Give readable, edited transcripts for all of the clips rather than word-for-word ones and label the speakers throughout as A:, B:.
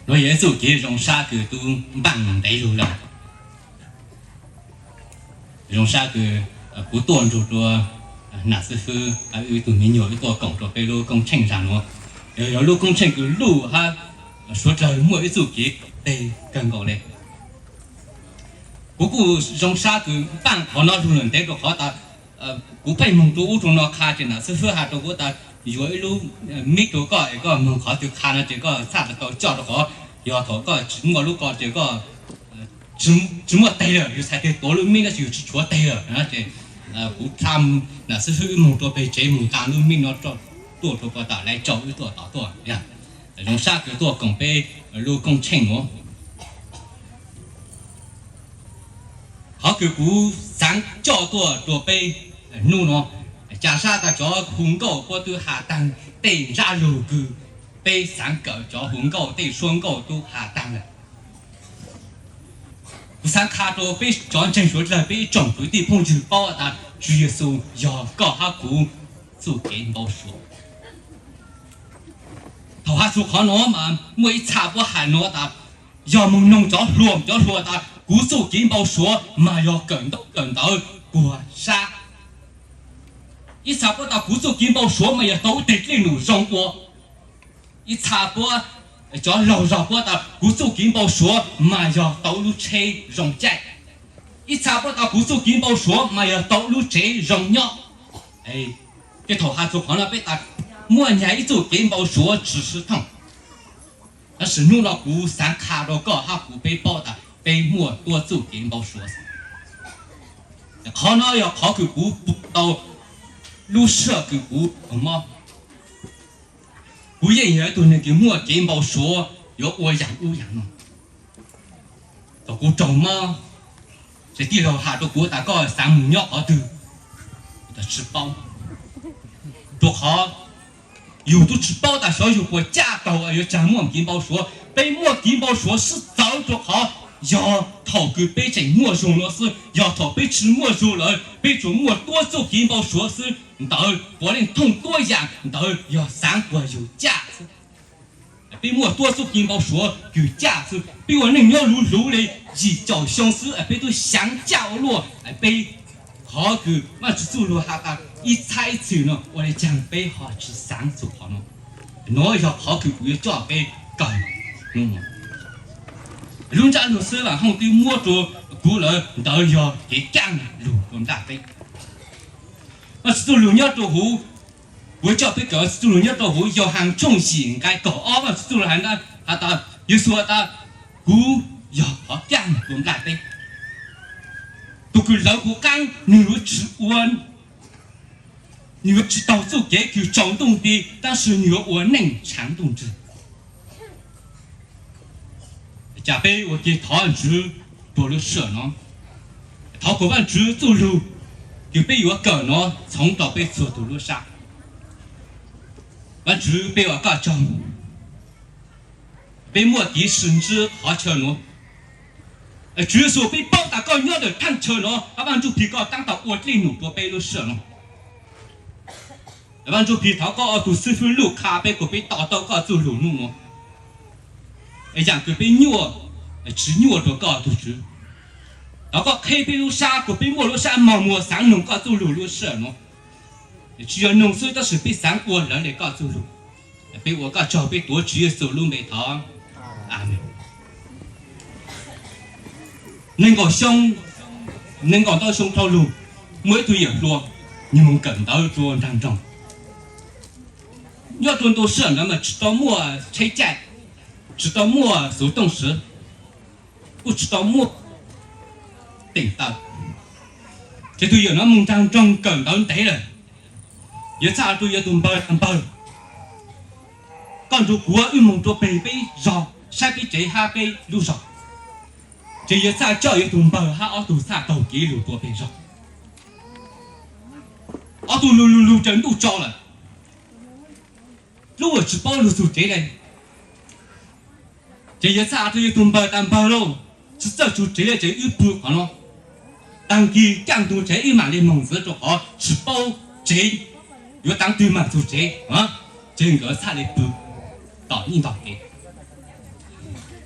A: 我也做给用啥个都忙得路了，用啥个不断做做，那是说有多民有一多工作被路工程上咯，有路工程个路哈，说着每一做给得更高嘞。不过用啥个办好那种人得个好的，不配蒙住种那看见了，是说还多个的。有一路没多个一个门口就看了这个啥子都叫的好，要头个只么路个这个只么对了，有才对多路面的就只错对了，啊这不他们那是说蒙多被这蒙干路面那做多多个的来找一多打多呀，用啥个多更被路工程哦，好个股三较多多被弄了。加上个叫红狗或都下当对炸肉狗，被三个叫红狗对双狗都下当了。不三卡多被讲真说这被政府的碰就包的，主要是要搞下股做给包说。头下做好孬嘛，每差不还孬的，要么弄着乱着说的，股做给包说嘛要更到过杀。一差不多古早金宝说嘛也都得给路上过，一差不多叫老绕过的古早金宝说嘛要道路车容债，一差不多古早金宝说嘛要道路车容尿，哎，这头下做可能被打，每年一做金宝说只是痛，但是弄到古三卡到高下古被包的被莫多做金宝说，可能要考个古不到。路社个股什么？股人也都那个莫金宝说要我养乌养咯，到股种嘛，这地头下都股大概3、5鸟好多，的吃饱，多好，有都吃饱的小有国家到啊，有讲莫金宝说，被莫金宝说是早就好。要讨个被这莫容了是，要讨被吃莫容了，被做莫多做金宝说是，到不能通多样，到要三国有价值，被莫多做金宝说有价值，被我能要如嘞，一脚相思，被都想角落，被好个嘛只做落下个一猜测呢，我来讲被好吃三做好呢，我要好个不要叫被干，人家路是了，后对摸着古人都要给干路更大的。是做路要做好，我叫别个是做路要做好，要行重视该搞嘛，是做了还那还到有说的古要好干更大的。都个老古干，你会吃完，你会知道做给个长动的，但是你我能强动之。假被我给陶安之多了舍呢，陶国万之走路，就被我搞呢，从到被做到路上，完之被我搞中，被莫迪甚至好车呢，据说被包打高鸟的探车呢，完就比高当到我这努多被路舍呢，完就比陶高都师傅路卡被个被打到高走路路呢。讲个被牛，吃牛多高都是，然后开被路沙个被莫路沙毛山农高走路是喏，只要农村都是被三国人来高走路，被我高找被多只走路没逃，阿门。能够乡，能够到乡头路，每对也说，你们跟到做当中，要做都是那么知道莫拆家。知道莫手动时，不知道莫顶到，这都有那蒙当中更到得了，也咋都也都包，刚如果有蒙着北绕，下边这下边路上，这也咋叫也都包，还奥都啥都给路多边绕，奥都路真都招了，路只包路就这嘞。这也啥都有东北担保喽，是这就这类这一部分咯。当地江东这一满的蒙子就好，是包这有当地满族这啊，这个啥的不到你到的。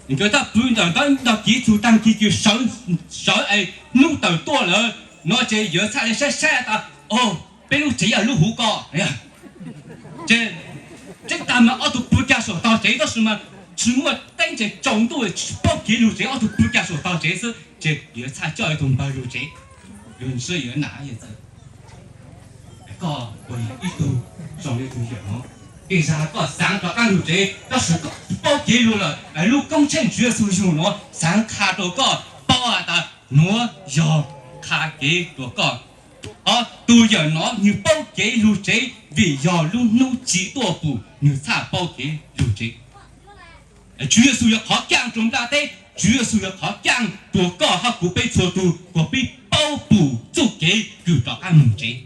A: 你觉得不用到基础当基就少哎弄到多了，那这有菜晒晒的哦，被路这样路胡高，哎呀，这他们奥都不敢说到这个什么，什么等这中度包给路这奥都不敢说到这是这有菜教育同胞路这，有是有哪一子，个我一度上了就有哦。为啥个三个干路这，要是个包给路了，哎，路工程局所用喏，三卡多个包啊的，喏要卡给多个，啊，都要喏你包给路这，为要路弄几多步，你才包给路这。哎，局所要好讲重大的，局所要好讲多个哈古被错度，我被包补做给就到俺们这，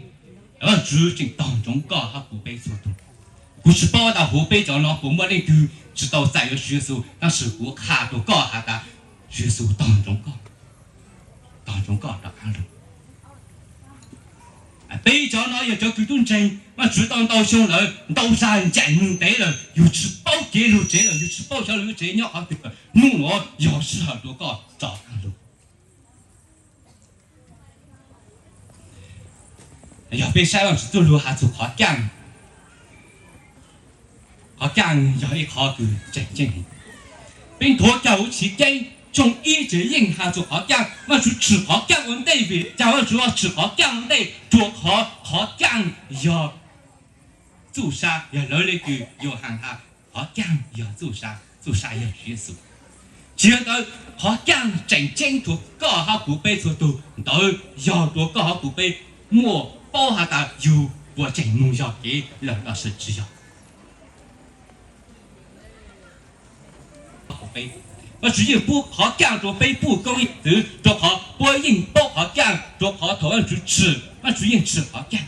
A: 执行当中个哈古被错度。不是报道湖北叫那父母的就知道再有学术，但是我看到搞下的学术当中搞的看了。北叫那也叫各种证，我知道到上了，到山见门得了，又吃包给路这了，又吃包小路这鸟好这个，弄了要是很多搞找看路。要被山上去走路还做好干。họ càng giờ ít họ cứ chạy chạy bên thua cầu chỉ cây trong ý chế yên hà chủ họ càng mà chủ chỉ họ càng vấn đề vì cháu chủ chỉ họ càng vấn đề chủ họ càng giờ chủ sa giờ lời lên cứ giờ hàng hà họ càng giờ chủ sa giờ chuyện sự chỉ tới họ càng chạy chạy chủ có họ cụ bê chủ tu tới giờ chủ có họ cụ bê mua bao hà ta dù của chạy mua giờ cái lời là sự chỉ giờ我只有不好讲着背部勾引子，着好播音不好讲，着好头上去吃，我主人吃好讲。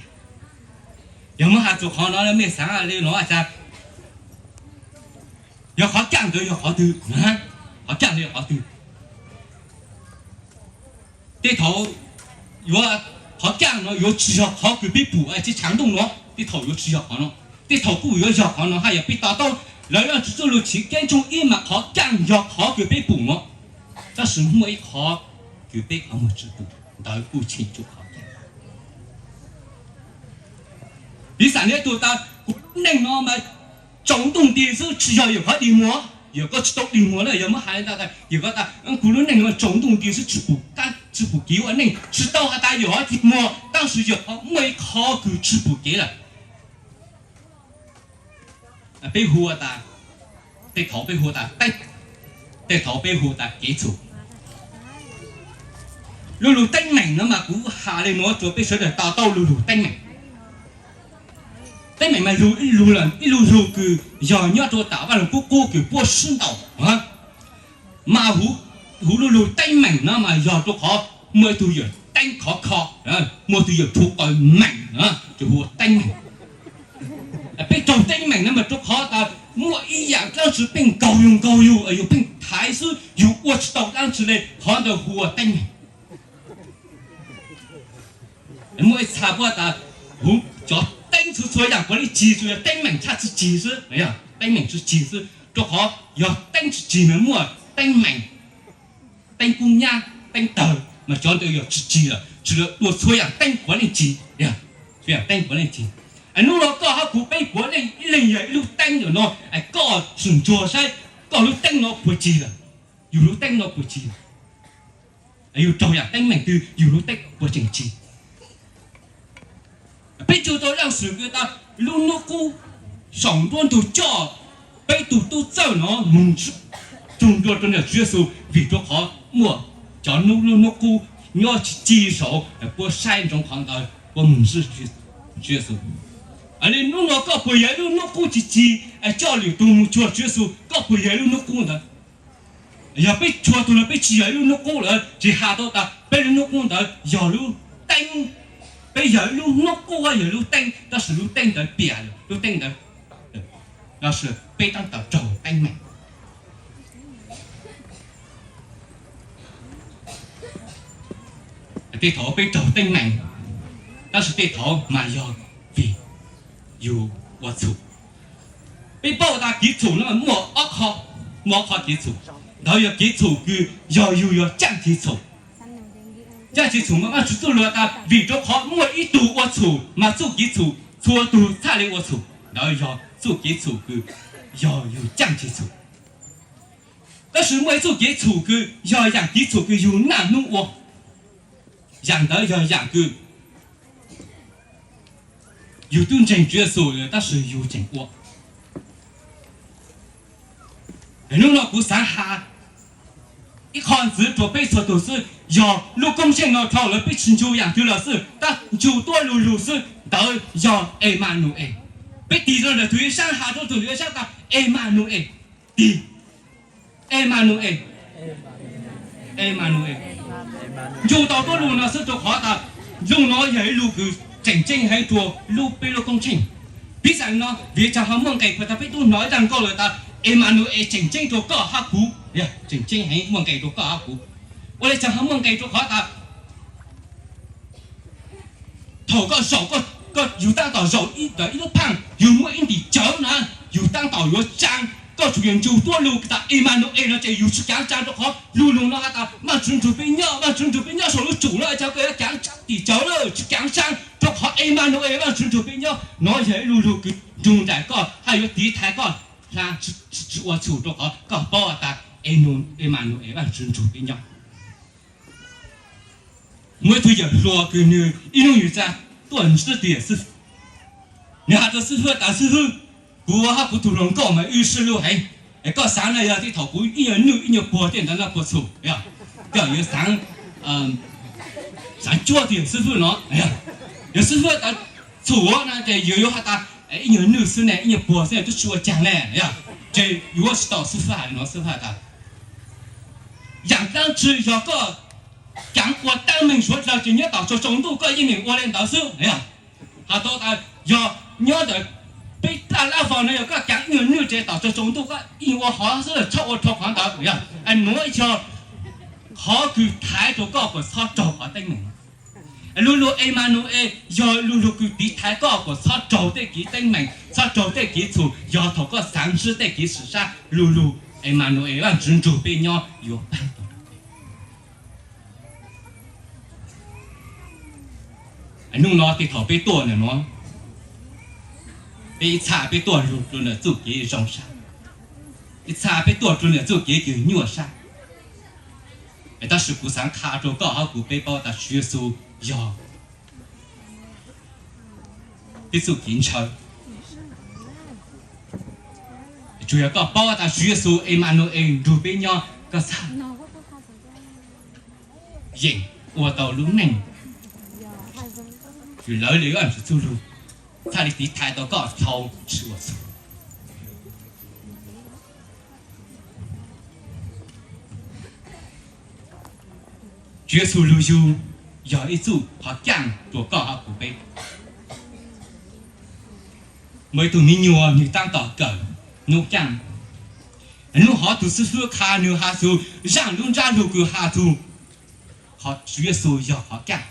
A: 有么还做好拿来没三啊？你弄下要好讲的要好的啊，好讲的要好的。这头有好讲了，有吃要好给背部，哎，这强动了，这头有吃要好了，这头部有要好了，还要被打到。来让走路去跟踪一嘛好干要好给被补嘛，但是每好给被好么制度，到不清楚好干。第三年做到能那么中东的是只要有个地模，有个吃到地模了，有么还那个有个的，古人那个中东的是吃不干吃不给我那吃到还带有个地模，当时有好每好给吃不给了。被火的，被头被火的，被头被火的基础。路登明啊嘛，古下嚟我做俾水嚟打到路登明，登明咪路人一路佢人要做打完個佢波伸到啊，馬虎路登明啊嘛，要做好每度人登考啊，每度人出個明啊，就我登明。被做登明那么做好的，我一样当时并高用，哎呦并还是有我知道当时嘞，好的我登明。我差不多，我叫登出所样，我的记住要登明，它是记事，哎呀，登明是记事，做好要登出记明我登明，登姑娘登头，嘛讲到要记了，记了我所样登我的记呀，所样登我的记。นู่นเราก็เขาผูกไปหัวเล่นเล่นใหญ่ลูกเต้งอยู่เนาะไอ้ก็ส่วนตัวใช่ก็ลูกเต้งเนาะปวดจีละอยู่ลูกเต้งเนาะปวดจีไอ้อยู่ตัวอย่างเต้งแม่งคืออยู่ลูกเต้งปวดจริงจีไปจูตัวเรื่องสื่อก็ตาลูกนกกูสองตัวตัวจ่อไปตัวเจ้าเนาะมึงจงตัวเนี่ยเชื่อสูวิตัวเขามั่วจอลูกนกกูเนี่ยจีโสไอ้พวกใช้ตรงของเราพวกมึงเชื่อสูอันนี้นู่นเราก็เปลี่ยนลูกนกกูจีไอ้เจ้าหลิวตัวมึงชัวเชื่อสูก็เปลี่ยนลูกนกกูนะอย่าไปชัวตัวนั้นไปจีลูกนกกูเลยจีหาตัวตาไปลูกนกกูนะอย่าลูกเต้งไปอย่าลูกนกกูว่าอย่าลูกเต้ง但是ลูกเต้ง的变了ลูกเต้ง的那是被当的走땡美地头被走땡美但是地头买要比有我处被报答基础那么莫考基础 đó là cái thủ cứ yêu chẳng cái thủ chẳng cái thủ mà chúng tôi nói ta vì cho họ mỗi ít tù ô thủ mà số cái thủ thua tù thay lấy ô thủ đó là số cái thủ cứ yêu chẳng cái thủ但是每做给处个要养给处个有难弄我，养的要养个有顿正角色的，但是有正我。弄了古三下，一看字做背错都是要录贡献了，跳了被成就养就了是，但就多录是到要爱马努爱，被敌人的对上下都对上到爱马努爱敌。Emmanuel dù tao có luôn là sự cho khó ta dùng nó vậy luôn cứ chỉnh hay chùa luôn bị luôn công trình biết rằng nó vì cho họ mong cái ta biết tôi nói rằng câu lời ta Emmanuel chỉnh cho có hắc cú chỉnh hay mong cái cho có hắc cú ở đây cho họ mong cái cho khó ta thầu có sầu có dù tăng tàu sầu ít đấy lúc phăng dù mỗi ít thì chớ nè dù tăng tàu dù trang có chủ nhân chủ tua lưu ta Emmanuel nó chỉ dùng sự cản cho họ luôn nó ta mà chúng bên nhau số lúc chủ lại cho cái cản thì cháu rồi cản sang cho họ Emmanuel mà chúng bên nhau nói vậy luôn cái dùng đại con hay có tí thái con là chủ cho họ có bao ta Emmanuel mà chúng bên nhau mỗi thứ giờ lo cái như inu như ra tuần是点是你还是说但是我还不突然讲嘛，于是路还，个山呢呀，这头骨一人一人波点在那不错呀，个有山山脚的师傅喏，哎呀，有师傅他错呢，这有哈他一人女是呢，一人波是就说讲嘞呀，这如果是到师傅还喏师傅他，养当吃要个讲我当面说了，今年到说中度个一名我连导师，哎呀，他到他要的。被大老房呢，有个讲女这导致中度个，因为好像是超黄导一样，挪一条好去抬着高个操走个灯门，路Emmanuel要路去比抬高个操走的几灯门，操走的几处要头个30的几时啥，路Emmanuel 让真主被鸟有办法。弄了这头被多呢喏。被查被多准了做给上山，被查被多准了做给虐杀。但是古上卡着搞好古被包的学术要，被做警察，主要搞包的学术Emmanuel就被鸟个啥，人我到路内，就老刘俺是走路。他的地抬到高超是我错。绝处路修要一组好讲做高好古碑。每度民牛你当到狗，你讲，你好都是说看你哈说让人家路过哈做，好绝处要好讲。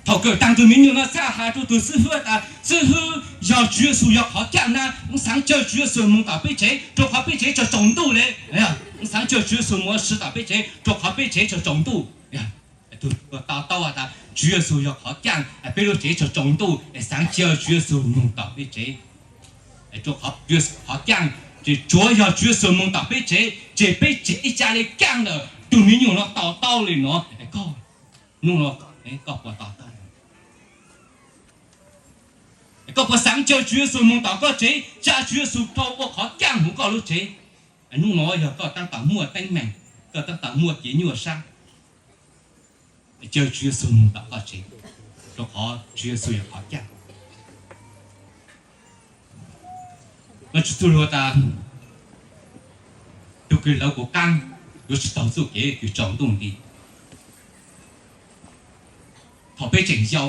A: 头个当着民牛那啥哈做都是说的，是说要绝处要好讲呢，上叫绝处蒙到被贼，做好被贼就中度嘞，哎呀，上叫绝处莫使到被贼，做好被贼就中度，哎呀，都到啊的绝处要好讲，比如这就中度，上叫绝处蒙到被贼，做好绝处好讲，这主要绝处蒙到被贼，这被贼一家里讲了，都民牛那到嘞喏，搞弄了搞不到。ก็ภาษาเจ้าชื่อสูมงต่อก็เจ๊จ้าชื่อสูทว่าขอแก้งหูก็รู้เจ๊นุ่งน้อยก็ตั้งแต่มัวเต้งแมงก็ตั้งแต่มัวเกี่ยนัวซ่าเจ้าชื่อสูมงต่อก็เจ๊ก็ขอชื่อสูอยากขอแก้งมันจุดตัวตาดูคือเราก็กังดูสุดต่อสู้เก๋คือจอมตรงดีพอไปเจ๋งเจ้า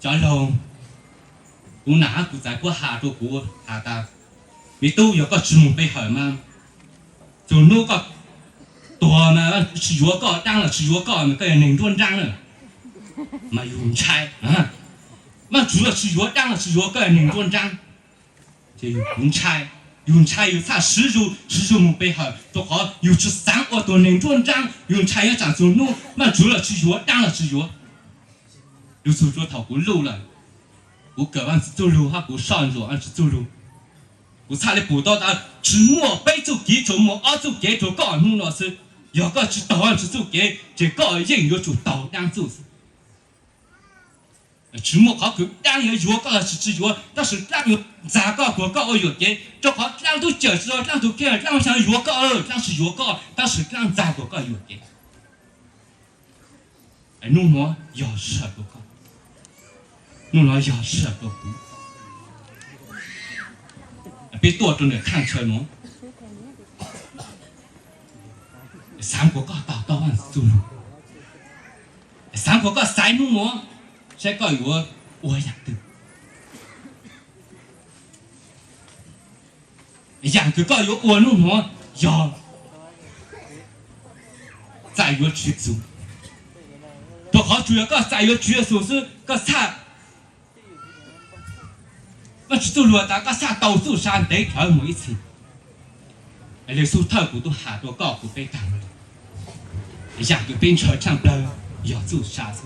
A: cho lòng cũng nã cũng tại qua hạ đồ của hạ ta vì tôi có chừng被hỏi mà rồi nó có tổ mà sử dụng có đang là sử dụng có mà cái nền luôn đang rồi mà dùng chai mà chủ là sử dụng đang là sử dụng cái nền luôn đang thì dùng chai 用茶有茶石肉木背后，多好有吃3个多能装张，用茶叶长走路，那煮了吃药，当了吃药，有时候他给漏了，我隔完子走路还给上着，俺是走路，我茶里不到他吃馍背走给着馍，二走给着搞弄了是，要个吃到俺是走给这搞人要就到两走是。吃馍好个，两年药搞是吃药，但是两个咋搞过搞药给，这好两都接受，两都给，两想药搞，两是药搞，但是两咋个搞药给，哎，弄了要10个搞，弄了要10个股，别多着呢看出来吗？3个搞到完走路，3个搞3弄么？这个我养的，养个有我弄么要再有去做，多好主要个再有去做是个啥？那去做罗大个啥到处上得条每一次，那手头股都下多高股被挡了，养个边车上不要做啥子。